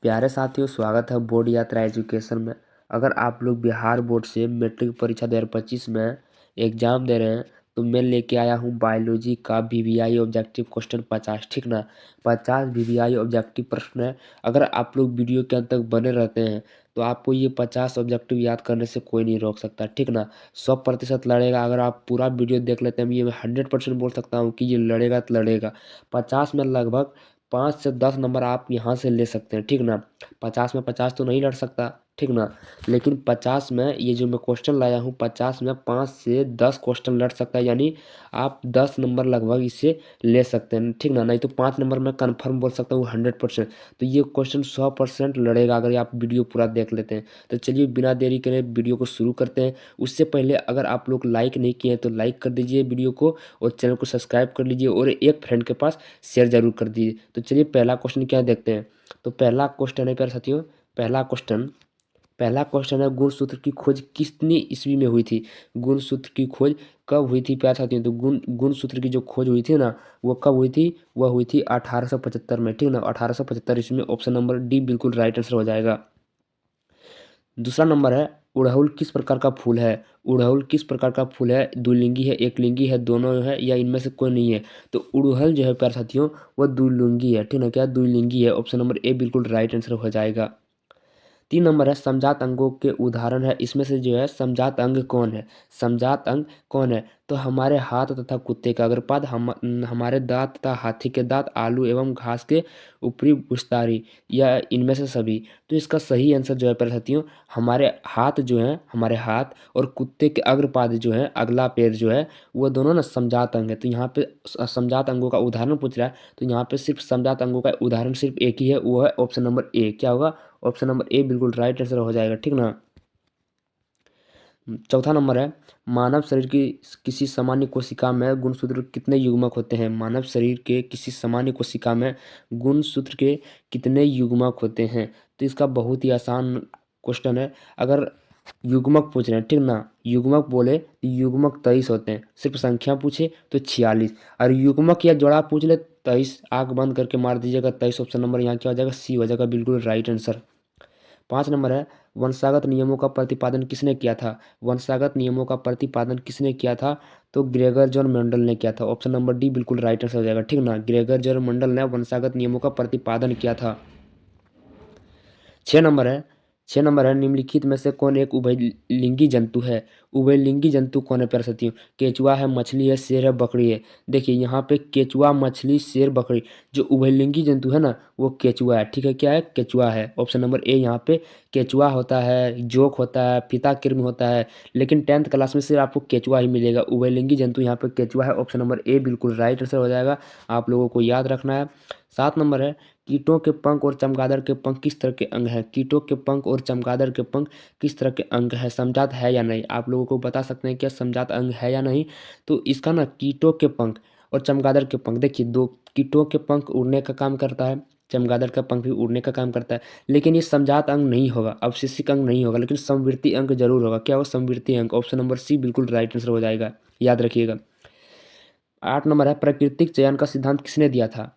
प्यारे साथियों, स्वागत है बोर्ड यात्रा एजुकेशन में। अगर आप लोग बिहार बोर्ड से मैट्रिक परीक्षा 2025 में एग्जाम दे रहे हैं तो मैं लेके आया हूँ बायोलॉजी का वीवीआई ऑब्जेक्टिव क्वेश्चन 50। ठीक ना, 50 वीवीआई ऑब्जेक्टिव प्रश्न है। अगर आप लोग वीडियो के अंत तक बने रहते हैं तो आपको ये 50 ऑब्जेक्टिव याद करने से कोई नहीं रोक सकता। ठीक ना, 100% लड़ेगा। अगर आप पूरा वीडियो देख लेते हैं, ये मैं 100% बोल सकता हूँ कि ये लड़ेगा तो लड़ेगा। 50 में लगभग 5 से 10 नंबर आप यहाँ से ले सकते हैं। ठीक ना, 50 में 50 तो नहीं लड़ सकता। ठीक ना, लेकिन 50 में ये जो मैं क्वेश्चन लाया हूँ 50 में 5 से 10 क्वेश्चन लड़ सकता है, यानी आप 10 नंबर लगभग इससे ले सकते हैं। ठीक ना, नहीं तो 5 नंबर में कन्फर्म बोल सकता हूँ 100%। तो ये क्वेश्चन 100% लड़ेगा अगर आप वीडियो पूरा देख लेते हैं। तो चलिए बिना देरी करे वीडियो को शुरू करते हैं। उससे पहले अगर आप लोग लाइक नहीं किए हैं तो लाइक कर दीजिए वीडियो को, और चैनल को सब्सक्राइब कर लीजिए, और एक फ्रेंड के पास शेयर जरूर कर दीजिए। तो चलिए पहला क्वेश्चन क्या देखते हैं। तो पहला क्वेश्चन है प्यारे साथियों, पहला क्वेश्चन है गुणसूत्र की खोज कितनी ईस्वी में हुई थी। गुणसूत्र की खोज कब हुई थी प्यारे साथियों। तो गुणसूत्र की जो खोज हुई थी ना, वो कब हुई थी, वह हुई थी 1875 में। ठीक ना, 1875 ईस्वी में। ऑप्शन नंबर डी बिल्कुल राइट आंसर हो जाएगा। दूसरा नंबर है उड़हुल किस प्रकार का फूल है। उड़हुल किस प्रकार का फूल है, द्विलिंगी है, एकलिंगी है, दोनों है, या इनमें से कोई नहीं है। तो उड़हुल जो है प्यारे साथियों वह द्विलिंगी है। ठीक ना, क्या द्विलिंगी है। ऑप्शन नंबर ए बिल्कुल राइट आंसर हो जाएगा। 3 नंबर है समजात अंगों के उदाहरण है, इसमें से जो है समजात अंग कौन है। समजात अंग कौन है, तो हमारे हाथ तथा कुत्ते का अग्रपाद, हमारे दांत तथा हाथी के दांत, आलू एवं घास के ऊपरी भुस्तारी, या इनमें से सभी। तो इसका सही आंसर जो है प्यारे साथियों हमारे हाथ जो है, हमारे हाथ और कुत्ते के अग्रपाद जो है, अगला पैर जो है, वो दोनों ना समजात अंग है। तो यहाँ पे समजात अंगों का उदाहरण पूछ रहा है, तो यहाँ पे सिर्फ समजात अंगों का उदाहरण सिर्फ एक ही है, वो है ऑप्शन नंबर ए। क्या होगा, ऑप्शन नंबर ए बिल्कुल राइट आंसर हो जाएगा। ठीक ना। चौथा नंबर है मानव शरीर की किसी सामान्य कोशिका में गुणसूत्र कितने युग्मक होते हैं। मानव शरीर के किसी सामान्य कोशिका में गुणसूत्र के कितने युग्मक होते हैं। तो इसका बहुत ही आसान क्वेश्चन है। अगर युग्मक पूछ रहे हैं, ठीक ना, युग्मक बोले तो युग्मक 23 होते हैं। सिर्फ संख्या पूछे तो 46, और युग्मक या जोड़ा पूछ ले 23। आंख बंद करके मार दीजिएगा 23। ऑप्शन नंबर यहाँ क्या हो जाएगा, सी हो जाएगा बिल्कुल राइट आंसर। 5 नंबर है वंशागत नियमों का प्रतिपादन किसने किया था। वंशागत नियमों का प्रतिपादन किसने किया था, तो ग्रेगर जॉन मेंडल ने किया था। ऑप्शन नंबर डी बिल्कुल राइट आंसर हो जाएगा। ठीक ना, ग्रेगर जॉन मेंडल ने वंशागत नियमों का प्रतिपादन किया था। 6 नंबर है 6 नंबर है निम्नलिखित में से कौन एक उभयलिंगी जंतु है। उभयलिंगी जंतु कौन है प्यारे साथियों। केचुआ है, मछली है, शेर है, बकरी है। देखिए यहाँ पे केचुआ, मछली, शेर, बकरी, जो उभयलिंगी जंतु है ना वो केचुआ है। ठीक है, क्या है, केचुआ है। ऑप्शन नंबर ए यहाँ पे केचुआ होता है, जोक होता है, फीताकृमि होता है, लेकिन 10th क्लास में सिर्फ आपको केचुआ ही मिलेगा। उभयलिंगी जंतु यहाँ पे केचुआ है। ऑप्शन नंबर ए बिल्कुल राइट आंसर हो जाएगा, आप लोगों को याद रखना है। 7 नंबर है कीटों के पंख और चमगादड़ के पंख किस तरह के अंग हैं। कीटों के पंख और चमगादड़ के पंख किस तरह के अंग है, समझात है या नहीं। आप लोगों को बता सकते हैं क्या समझात अंग है या नहीं। तो इसका ना कीटों के पंख और चमगादड़ के पंख, देखिए दो, कीटों के पंख उड़ने का काम करता है, चमगादड़ का पंख भी उड़ने का काम करता है, लेकिन ये समझात अंग नहीं होगा, अवशिष्टिक अंग नहीं होगा, लेकिन संवृत्ति अंग जरूर होगा। क्या होगा, संवृत्ति अंग। ऑप्शन नंबर सी बिल्कुल राइट आंसर हो जाएगा, याद रखिएगा। 8 नंबर है प्राकृतिक चयन का सिद्धांत किसने दिया था।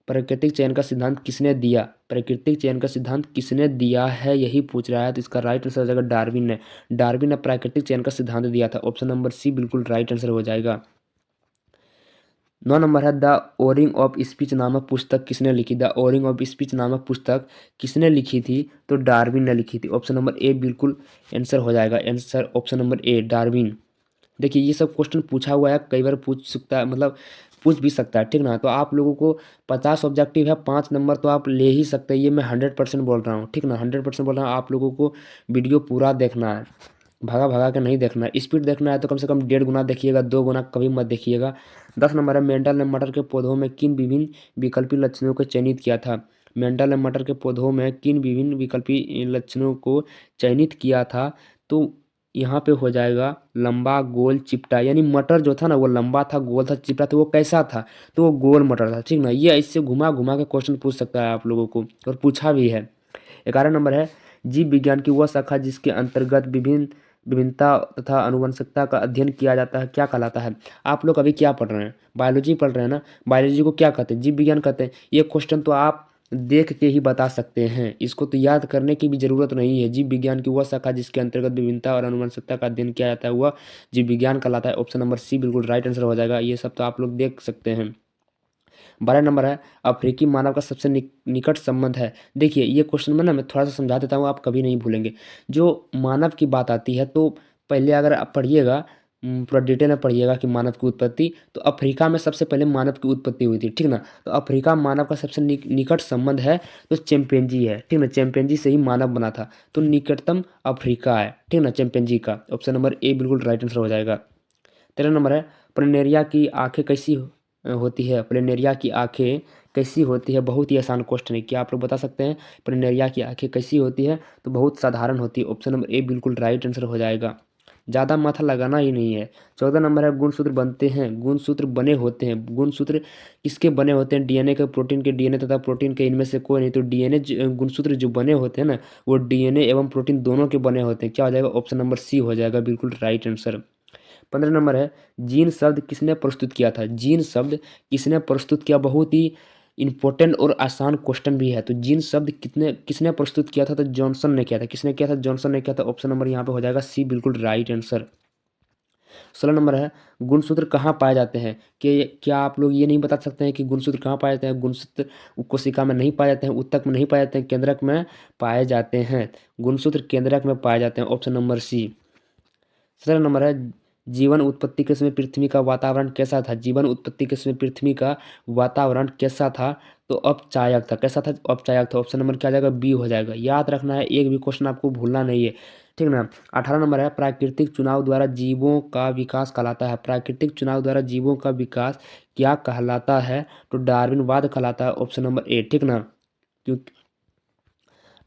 प्राकृतिक चयन का सिद्धांत किसने दिया, प्राकृतिक चयन का सिद्धांत किसने दिया है, यही पूछ रहा है। तो इसका राइट आंसर हो जाएगा डार्विन ने। डार्विन ने प्राकृतिक चयन का सिद्धांत दिया था। ऑप्शन नंबर सी बिल्कुल राइट आंसर हो जाएगा। 9 नंबर है द ओरिंग ऑफ स्पीच नामक पुस्तक किसने लिखी। द ओरिंग ऑफ स्पीच नामक पुस्तक किसने लिखी थी, तो डार्विन ने लिखी थी। ऑप्शन नंबर ए बिल्कुल आंसर हो जाएगा। Answer option number A Darwin. देखिए ये सब क्वेश्चन पूछा हुआ है, कई बार पूछ सकता है, मतलब पूछ भी सकता है। ठीक ना, तो आप लोगों को 50 ऑब्जेक्टिव है, 5 नंबर तो आप ले ही सकते हैं, ये मैं 100% बोल रहा हूँ। ठीक ना, 100% बोल रहा हूँ। आप लोगों को वीडियो पूरा देखना है, भागा भागा के नहीं देखना है। स्पीड देखना है तो कम से कम 1.5 गुना देखिएगा, 2 गुना कभी मत देखिएगा। 10 नंबर है मेंडल ने मटर के पौधों में किन विभिन्न विकल्पी लक्षणों को चयनित किया था। मेंडल ने मटर के पौधों में किन विभिन्न विकल्पी लक्षणों को चयनित किया था, तो यहाँ पे हो जाएगा लंबा, गोल, चिपटा। यानी मटर जो था ना वो लंबा था, गोल था, चिपटा था। वो कैसा था, तो वो गोल मटर था। ठीक ना, ये इससे घुमा घुमा के क्वेश्चन पूछ सकता है आप लोगों को, और पूछा भी है। 11 नंबर है जीव विज्ञान की वह शाखा जिसके अंतर्गत विभिन्नता तथा अनुवंशिकता का अध्ययन किया जाता है क्या कहलाता है। आप लोग अभी क्या पढ़ रहे हैं, बायोलॉजी पढ़ रहे हैं ना। बायोलॉजी को क्या कहते हैं, जीव विज्ञान कहते हैं। ये क्वेश्चन तो आप देख के ही बता सकते हैं। इसको तो याद करने की भी ज़रूरत नहीं है। जीव विज्ञान की वह शाखा जिसके अंतर्गत विभिन्नता और आनुवंशिकता का अध्ययन किया जाता है वह जीव विज्ञान कहलाता है। ऑप्शन नंबर सी बिल्कुल राइट आंसर हो जाएगा। ये सब तो आप लोग देख सकते हैं। 12 नंबर है, अफ्रीकी मानव का सबसे निकट संबंध है। देखिए ये क्वेश्चन में ना मैं थोड़ा सा समझा देता हूँ, आप कभी नहीं भूलेंगे। जो मानव की बात आती है तो पहले अगर आप पढ़िएगा, पूरा डिटेल में पढ़िएगा कि मानव की उत्पत्ति, तो अफ्रीका में सबसे पहले मानव की उत्पत्ति हुई थी, ठीक ना। तो अफ्रीका मानव का सबसे निकट संबंध है तो चिंपैंजी है, ठीक ना। चिंपैंजी से ही मानव बना था, तो निकटतम अफ्रीका है, ठीक ना, चिंपैंजी का। ऑप्शन नंबर ए बिल्कुल राइट आंसर हो जाएगा। 13 नंबर है, प्लैनेरिया की आंखें कैसी होती है। प्लैनेरिया की आंखें कैसी होती है, बहुत ही आसान क्वेश्चन है। क्या आप लोग बता सकते हैं प्लैनेरिया की आंखें कैसी होती है। तो बहुत साधारण होती है। ऑप्शन नंबर ए बिल्कुल राइट आंसर हो जाएगा। ज़्यादा माथा लगाना ही नहीं है। 14 नंबर है, गुणसूत्र बनते हैं, गुणसूत्र बने होते हैं। गुणसूत्र किसके बने होते हैं, डीएनए के, प्रोटीन के। डीएनए तथा प्रोटीन के, इनमें से कोई नहीं। तो डीएनए गुणसूत्र जो बने होते हैं ना, वो डीएनए एवं प्रोटीन दोनों के बने होते हैं। क्या हो जाएगा, ऑप्शन नंबर सी हो जाएगा बिल्कुल राइट आंसर। 15 नंबर है, जीन शब्द किसने प्रस्तुत किया था। जीन शब्द किसने प्रस्तुत किया, बहुत ही इंपॉर्टेंट और आसान क्वेश्चन भी है। तो जीन शब्द किसने प्रस्तुत किया था, तो जॉनसन ने किया था। किसने किया था, जॉनसन ने किया था। ऑप्शन नंबर यहाँ पे हो जाएगा सी बिल्कुल राइट आंसर। 16 नंबर है, गुणसूत्र कहाँ पाए जाते हैं। कि क्या आप लोग ये नहीं बता सकते हैं कि गुणसूत्र कहाँ पाए जाते हैं। गुणसूत्र कोशिका में नहीं पाए जाते हैं, उत्तक में नहीं पाए जाते हैं, केंद्रक में पाए जाते हैं। गुणसूत्र केंद्रक में पाए जाते हैं। Option number C. 17 नंबर है, जीवन उत्पत्ति के समय पृथ्वी का वातावरण कैसा था। जीवन उत्पत्ति के समय पृथ्वी का वातावरण कैसा था, तो अपचायक था। कैसा था, अपचायक था। ऑप्शन नंबर क्या आ जाएगा, बी हो जाएगा। याद रखना है, एक भी क्वेश्चन आपको भूलना नहीं है, ठीक ना। 18 नंबर है, प्राकृतिक चुनाव द्वारा जीवों का विकास कहलाता है। प्राकृतिक चुनाव द्वारा जीवों का विकास क्या कहलाता है, तो डार्विनवाद कहलाता है। ऑप्शन नंबर ए, ठीक ना। क्योंकि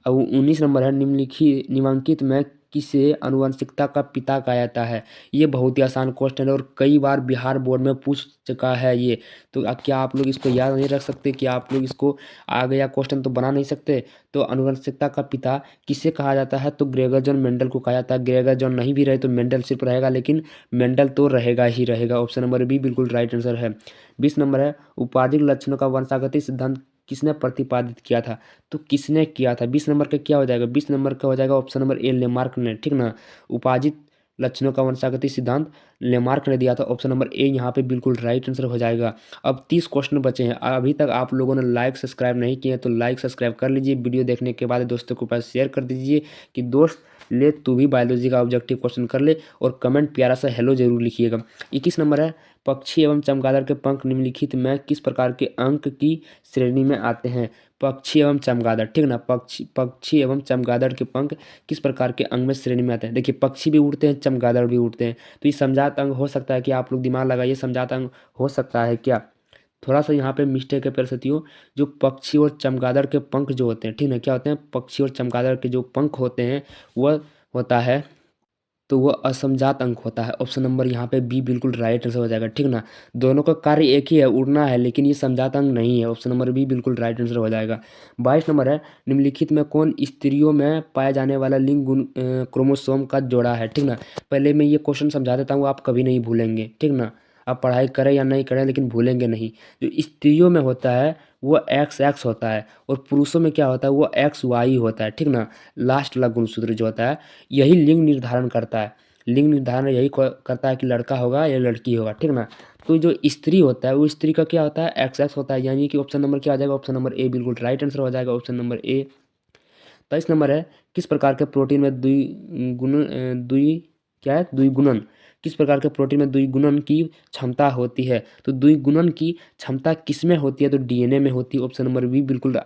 अब 19 नंबर है, निम्नलिखित में किसे आनुवंशिकता का पिता कहा जाता है। ये बहुत ही आसान क्वेश्चन है और कई बार बिहार बोर्ड में पूछ चुका है ये। तो क्या आप लोग इसको याद नहीं रख सकते, कि आप लोग इसको आगे या क्वेश्चन तो बना नहीं सकते। तो आनुवंशिकता का पिता किसे कहा जाता है, तो ग्रेगर जॉन मेंडल को कहा जाता है। ग्रेगर जॉन नहीं भी रहे तो मेंडल सिर्फ रहेगा, लेकिन मेंडल तो रहेगा ही रहेगा। ऑप्शन नंबर बी बिल्कुल राइट आंसर है। 20 नंबर है, उपाधिक लक्षणों का वंशागति सिद्धांत किसने प्रतिपादित किया था। तो किसने किया था। 20 नंबर का क्या हो जाएगा, 20 नंबर का हो जाएगा ऑप्शन नंबर ए, लेमार्क ने, ठीक ना। उपाजित लक्षणों का वंशागति सिद्धांत लेमार्क ने दिया था। ऑप्शन नंबर ए यहाँ पे बिल्कुल राइट आंसर हो जाएगा। अब 30 क्वेश्चन बचे हैं। अभी तक आप लोगों ने लाइक सब्सक्राइब नहीं किए तो लाइक सब्सक्राइब कर लीजिए। वीडियो देखने के बाद दोस्तों के पास शेयर कर दीजिए कि दोस्त ले तू भी बायोलॉजी का ऑब्जेक्टिव क्वेश्चन कर ले, और कमेंट प्यारा सा हेलो जरूर लिखिएगा। 21 नंबर है, पक्षी एवं चमगादड़ के पंख निम्नलिखित में किस प्रकार के अंक की श्रेणी में आते हैं। पक्षी एवं चमगादड़, ठीक ना। पक्षी एवं चमगादड़ के पंख किस प्रकार के अंग में श्रेणी में आते हैं। देखिए पक्षी भी उड़ते हैं, चमगादड़ भी उड़ते हैं, तो ये समझात अंग हो सकता है कि आप लोग दिमाग लगाइए, समझात अंग हो सकता है क्या। थोड़ा सा यहाँ पे मिस्टेक है परिस्थितियों। जो पक्षी और चमगादड़ के पंख जो होते हैं, ठीक ना, क्या होते हैं, पक्षी और चमगादड़ के जो पंख होते हैं वह होता है, तो वो असमजात अंक होता है। ऑप्शन नंबर यहाँ पे बी बिल्कुल राइट आंसर हो जाएगा, ठीक ना। दोनों का कार्य एक ही है, उड़ना है, लेकिन ये समजात अंक नहीं है। ऑप्शन नंबर बी बिल्कुल राइट आंसर हो जाएगा। 22 नंबर है, निम्नलिखित में कौन स्त्रियों में पाया जाने वाला लिंग क्रोमोसोम का जोड़ा है, ठीक ना। पहले मैं ये क्वेश्चन समझा देता हूँ, आप कभी नहीं भूलेंगे, ठीक ना। आप पढ़ाई करें या नहीं करें, लेकिन भूलेंगे नहीं। जो स्त्रियों में होता है वो एक्स एक्स होता है, और पुरुषों में क्या होता है, वो एक्स वाई होता है, ठीक ना। लास्ट वाला गुणसूत्र जो होता है यही लिंग निर्धारण करता है। लिंग निर्धारण यही करता है कि लड़का होगा या लड़की होगा, ठीक ना। तो जो स्त्री होता है वो स्त्री का क्या होता है, एक्स एक्स होता है, यानी कि ऑप्शन नंबर क्या आ जाएगा, ऑप्शन नंबर ए बिल्कुल राइट आंसर हो जाएगा। Option number A. 23 नंबर है, किस प्रकार के प्रोटीन में द्विगुणन, किस प्रकार के प्रोटीन में द्विगुणन की क्षमता होती है। तो द्विगुणन की क्षमता किस में होती है, तो डीएनए में होती है। ऑप्शन नंबर बी बिल्कुल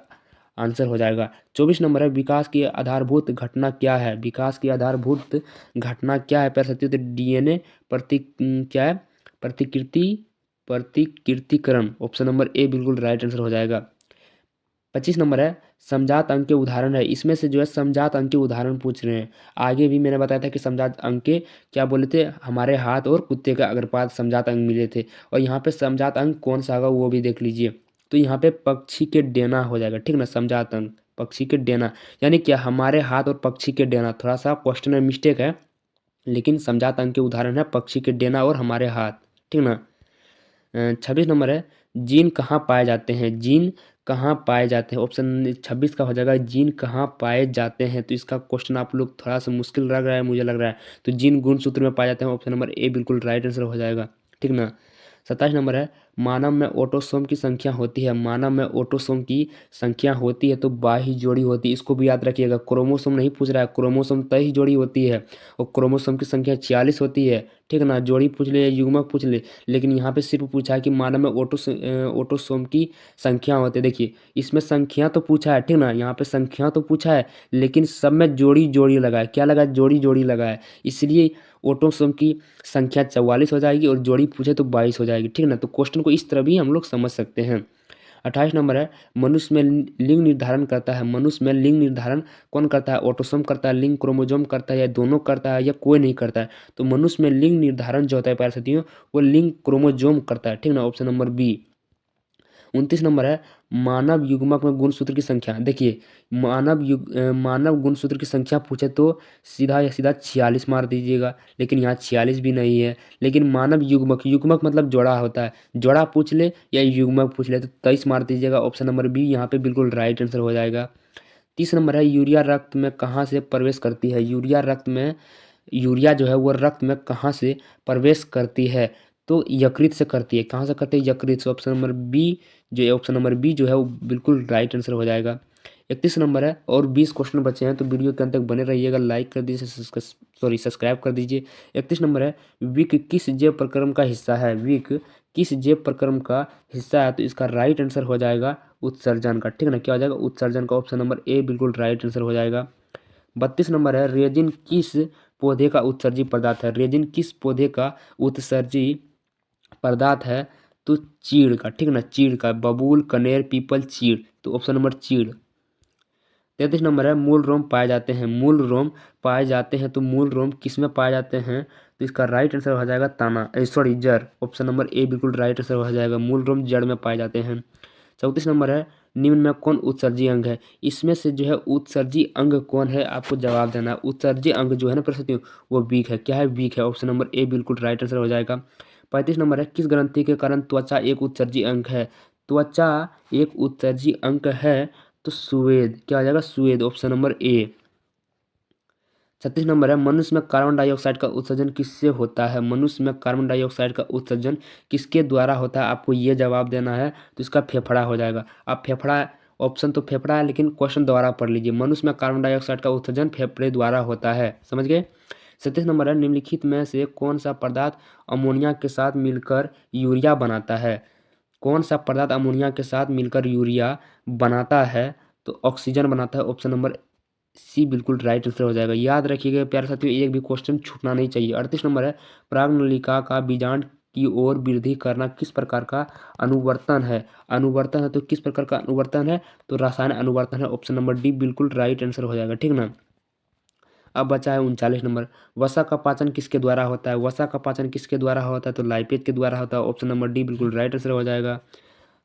आंसर हो जाएगा। 24 नंबर है, विकास की आधारभूत घटना क्या है। विकास की आधारभूत घटना क्या है, पढ़ सकते हो। तो डीएनए क्या है, प्रतिकृति प्रतिकृतिकरण। ऑप्शन नंबर ए बिल्कुल राइट आंसर हो जाएगा। 25 नंबर है, समजात अंक के उदाहरण है। इसमें से जो है समजात अंक के उदाहरण पूछ रहे हैं। आगे भी मैंने बताया था कि समजात अंक के क्या बोले थे, हमारे हाथ और कुत्ते का अग्रपात समजात अंक मिले थे। और यहाँ पे समजात अंक कौन सा होगा वो भी देख लीजिए। तो यहाँ पे पक्षी के डेना हो जाएगा, ठीक ना। समजात अंक पक्षी के डेना, यानी क्या, हमारे हाथ और पक्षी के डेना। थोड़ा सा क्वेश्चन में मिस्टेक है, लेकिन समजात अंक के उदाहरण है पक्षी के डेना और हमारे हाथ, ठीक ना। 26 नंबर है, जीन कहाँ पाए जाते हैं। जीन कहाँ पाए जाते हैं? ऑप्शन 26 का हो जाएगा जीन कहाँ पाए जाते हैं। तो इसका क्वेश्चन आप लोग थोड़ा सा मुश्किल लग रहा है, मुझे लग रहा है। तो जीन गुणसूत्र में पाए जाते हैं, ऑप्शन नंबर ए बिल्कुल राइट आंसर हो जाएगा, ठीक ना। 27 नंबर है, मानव में ऑटोसोम की संख्या होती है। मानव में ऑटोसोम की संख्या होती है तो 22 जोड़ी होती है। इसको भी याद रखिएगा, क्रोमोसोम नहीं पूछ रहा है, क्रोमोसोम 23 जोड़ी होती है और क्रोमोसोम की संख्या 46 होती है, ठीक ना। जोड़ी पूछ ले या युग्मक पूछ ले, लेकिन यहाँ पे सिर्फ पूछा है कि मानव में ऑटोसोम की संख्या होती है। देखिए इसमें संख्या तो पूछा है, ठीक ना, यहाँ पे संख्या तो पूछा है, लेकिन सब में जोड़ी जोड़ी लगा है। क्या लगा है? जोड़ी जोड़ी लगा है, इसलिए ऑटोसोम की संख्या 44 हो जाएगी और जोड़ी पूछे तो 22 हो जाएगी, ठीक ना। तो क्वेश्चन को इस तरह भी हम लोग समझ सकते हैं। 28 नंबर है, मनुष्य में लिंग निर्धारण करता है। मनुष्य में लिंग निर्धारण कौन करता है? ऑटोसोम करता है, लिंग क्रोमोसोम करता है, या दोनों करता है, या कोई नहीं करता है। तो मनुष्य में लिंग निर्धारण जो होता है प्यारे साथियों, वो लिंग क्रोमोसोम करता है, ठीक ना, ऑप्शन नंबर बी। 29 नंबर है, मानव युग्मक में गुणसूत्र की संख्या। देखिए मानव गुणसूत्र की संख्या पूछे तो सीधा या सीधा 46 मार दीजिएगा, लेकिन यहाँ 46 भी नहीं है। लेकिन मानव युग्मक, युग्मक मतलब जोड़ा होता है, जोड़ा पूछ ले या युग्मक पूछ ले तो 23 मार दीजिएगा, ऑप्शन नंबर बी यहाँ पे बिल्कुल राइट आंसर हो जाएगा। 30 नंबर है, यूरिया रक्त में कहाँ से प्रवेश करती है? यूरिया जो है वो रक्त में कहाँ से प्रवेश करती है? तो यकृत से करती है। कहाँ से करती है? यकृत से। ऑप्शन नंबर बी जो है वो बिल्कुल राइट आंसर हो जाएगा। 31 नंबर है, और 20 क्वेश्चन बचे हैं, तो वीडियो के अंत तक बने रहिएगा, लाइक कर दीजिए, सब्सक्राइब कर दीजिए। 31 नंबर है, विक किस जैव प्रक्रम का हिस्सा है? विक किस जैव प्रक्रम का हिस्सा है? तो इसका राइट आंसर हो जाएगा उत्सर्जन का, ठीक है ना। क्या हो जाएगा? उत्सर्जन का, ऑप्शन नंबर ए बिल्कुल राइट आंसर हो जाएगा। 32 नंबर है, रेजिन किस पौधे का उत्सर्जी पदार्थ है? रेजिन किस पौधे का उत्सर्जी पदार्थ है? तो चीड़ का, ठीक ना, चीड़ का, बबूल, कनेर, पीपल, चीड़, तो ऑप्शन नंबर चीड़। 33 नंबर है, मूल रोम पाए जाते हैं। मूल रोम पाए जाते हैं, तो मूल रोम किस में पाए जाते हैं? तो इसका राइट आंसर हो जाएगा जड़, ऑप्शन नंबर ए बिल्कुल राइट आंसर हो जाएगा, मूल रोम जड़ में पाए जाते हैं। 34 नंबर है, निम्न में कौन उत्सर्जी अंग है? इसमें से जो है उत्सर्जी अंग कौन है, आपको जवाब देना है। उत्सर्जी अंग जो है ना प्रस्तुति, वो बीक है। क्या है? बीक है, ऑप्शन नंबर ए बिल्कुल राइट आंसर हो जाएगा। 35 नंबर है, किस ग्रंथि के कारण त्वचा एक उत्सर्जी अंग है? त्वचा एक उत्सर्जी अंग है, तो सुवेद। क्या हो जाएगा? सुवेद, ऑप्शन नंबर ए। 36 नंबर है, मनुष्य में कार्बन डाइऑक्साइड का उत्सर्जन किससे होता है? मनुष्य में कार्बन डाइऑक्साइड का उत्सर्जन किसके द्वारा होता है? आपको ये जवाब देना है, तो इसका फेफड़ा हो जाएगा। अब फेफड़ा, ऑप्शन तो फेफड़ा है, लेकिन क्वेश्चन दोबारा पढ़ लीजिए। मनुष्य में कार्बन डाइऑक्साइड का उत्सर्जन फेफड़े द्वारा होता है, समझ गए। 37 नंबर है, निम्नलिखित में से कौन सा पदार्थ अमोनिया के साथ मिलकर यूरिया बनाता है? कौन सा पदार्थ अमोनिया के साथ मिलकर यूरिया बनाता है? तो ऑक्सीजन बनाता है, ऑप्शन नंबर सी बिल्कुल राइट आंसर हो जाएगा। याद रखिएगा प्यारे साथियों, एक भी क्वेश्चन छूटना नहीं चाहिए। 38 नंबर है, प्राग्नलिका का बीजांड की ओर वृद्धि करना किस प्रकार का अनुवर्तन है? अनुवर्तन है, तो किस प्रकार का अनुवर्तन है? तो रासायन अनुवर्तन है, ऑप्शन नंबर डी बिल्कुल राइट आंसर हो जाएगा, ठीक ना। अब बचा है 39 नंबर, वसा का पाचन किसके द्वारा होता है? वसा का पाचन किसके द्वारा होता है? तो लाइपेज के द्वारा होता है, ऑप्शन नंबर डी बिल्कुल राइट आंसर हो जाएगा।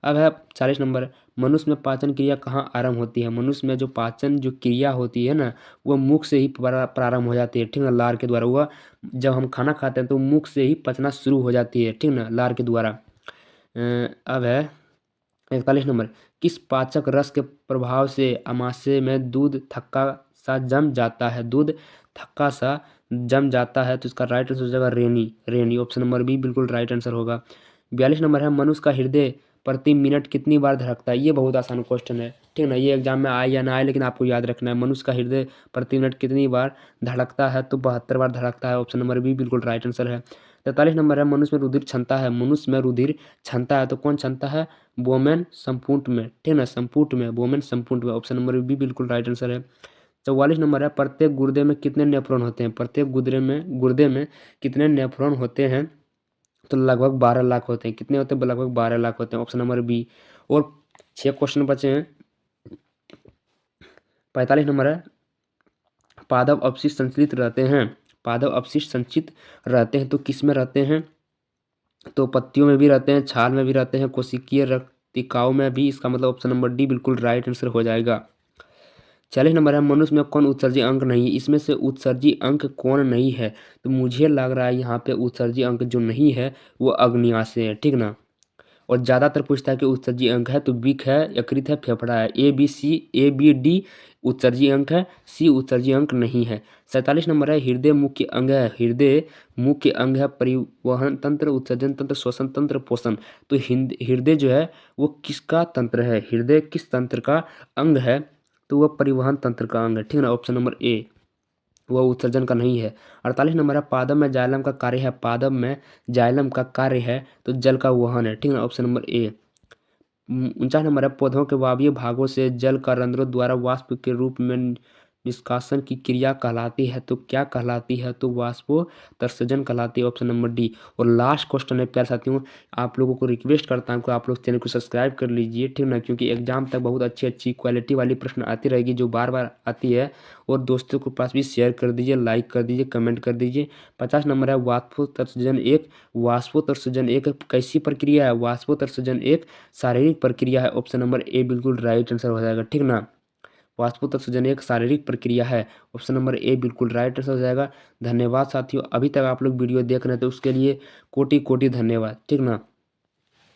अब है 40 नंबर, मनुष्य में पाचन क्रिया कहाँ आरंभ होती है? मनुष्य में जो पाचन जो क्रिया होती है ना, वह मुख से ही प्रारंभ हो जाती है, ठीक ना, लार के द्वारा। वह जब हम खाना खाते हैं तो मुख से ही पचना शुरू हो जाती है, ठीक ना, लार के द्वारा। अब है 41 नंबर, किस पाचक रस के प्रभाव से आमाशय में दूध थक्का सा जम जाता है? दूध थक्का सा जम जाता है, तो इसका राइट आंसर हो जाएगा रेनी। रेनी, ऑप्शन नंबर बी बिल्कुल राइट आंसर होगा। 42 नंबर है, मनुष्य का हृदय प्रति मिनट कितनी बार धड़कता है? ये बहुत आसान क्वेश्चन है, ठीक ना, ये एग्जाम में आए या ना आए, लेकिन आपको याद रखना है। मनुष्य का हृदय प्रति मिनट कितनी बार धड़कता है? तो 72 बार धड़कता है, ऑप्शन नंबर बी बिल्कुल राइट आंसर है। 43 नंबर है, मनुष्य में रुधिर क्षमता है। मनुष्य में रुधिर क्षमता है, तो कौन क्षमता है? बोमेन संपुट में, ठीक ना, संपुट में, बोमेन संपुट में, ऑप्शन नंबर बी बिल्कुल राइट आंसर है। 44 नंबर है, प्रत्येक गुर्दे में कितने नेफ्रॉन होते हैं? प्रत्येक गुर्दे में कितने नेफ्रॉन होते हैं? तो लगभग 12 लाख होते हैं। कितने होते हैं? लगभग 12 लाख होते हैं, ऑप्शन नंबर बी। और 6 क्वेश्चन बचे हैं। 45 नंबर है, पादप अवशिष्ट संचित रहते हैं। पादप अवशिष्ट संचित रहते हैं, तो किस में रहते हैं? तो पत्तियों में भी रहते हैं, छाल में भी रहते हैं, कोशिकीय रक्तिकाओं में भी। इसका मतलब ऑप्शन नंबर डी बिल्कुल राइट आंसर हो जाएगा। 40 नंबर है, मनुष्य में कौन उत्सर्जी अंग नहीं है? इसमें से उत्सर्जी अंग कौन नहीं है? तो मुझे लग रहा है यहाँ पे उत्सर्जी अंग जो नहीं है वो अग्न्याशय है, ठीक ना। और ज़्यादातर पूछता है कि उत्सर्जी अंग है तो बिक है, यकृत है, फेफड़ा है। ए बी डी उत्सर्जी अंग है, सी उत्सर्जी अंग नहीं है। 47 नंबर है हृदय मुख्य अंग है। हृदय मुख्य अंग है, परिवहन तंत्र, उत्सर्जन तंत्र, श्वसन तंत्र, पोषण। तो हृदय जो है वो किसका तंत्र है? हृदय किस तंत्र का अंग है? तो वह परिवहन तंत्र का अंग है। ठीक है ना, ऑप्शन नंबर ए। वह उत्सर्जन का नहीं है। 48 नंबर है पादप में जाइलम का कार्य है। पादप में जाइलम का कार्य है तो जल का वहन है। ठीक है ना, ऑप्शन नंबर ए। 49 नंबर है पौधों के वायवीय भागों से जल का रंध्रों द्वारा वाष्प के रूप में निष्कासन की क्रिया कहलाती है तो क्या कहलाती है? तो वाष्पोत्सर्जन कहलाती है, ऑप्शन नंबर डी। और लास्ट क्वेश्चन है प्यारे साथियों, आप लोगों को रिक्वेस्ट करता हूँ कि आप लोग चैनल को सब्सक्राइब कर लीजिए, ठीक ना, क्योंकि एग्जाम तक बहुत अच्छी अच्छी क्वालिटी वाली प्रश्न आती रहेगी जो बार बार आती है। और दोस्तों के पास भी शेयर कर दीजिए, लाइक कर दीजिए, कमेंट कर दीजिए। 50 नंबर है वाष्पोत्सर्जन एक कैसी प्रक्रिया है? वाष्पोत्सर्जन एक शारीरिक प्रक्रिया है, ऑप्शन नंबर ए बिल्कुल राइट आंसर हो जाएगा। ठीक ना, वाष्पोत्सर्जन एक शारीरिक प्रक्रिया है, ऑप्शन नंबर ए बिल्कुल राइट आंसर हो जाएगा। धन्यवाद साथियों, अभी तक आप लोग वीडियो देख रहे हैं तो उसके लिए कोटि कोटि धन्यवाद। ठीक ना।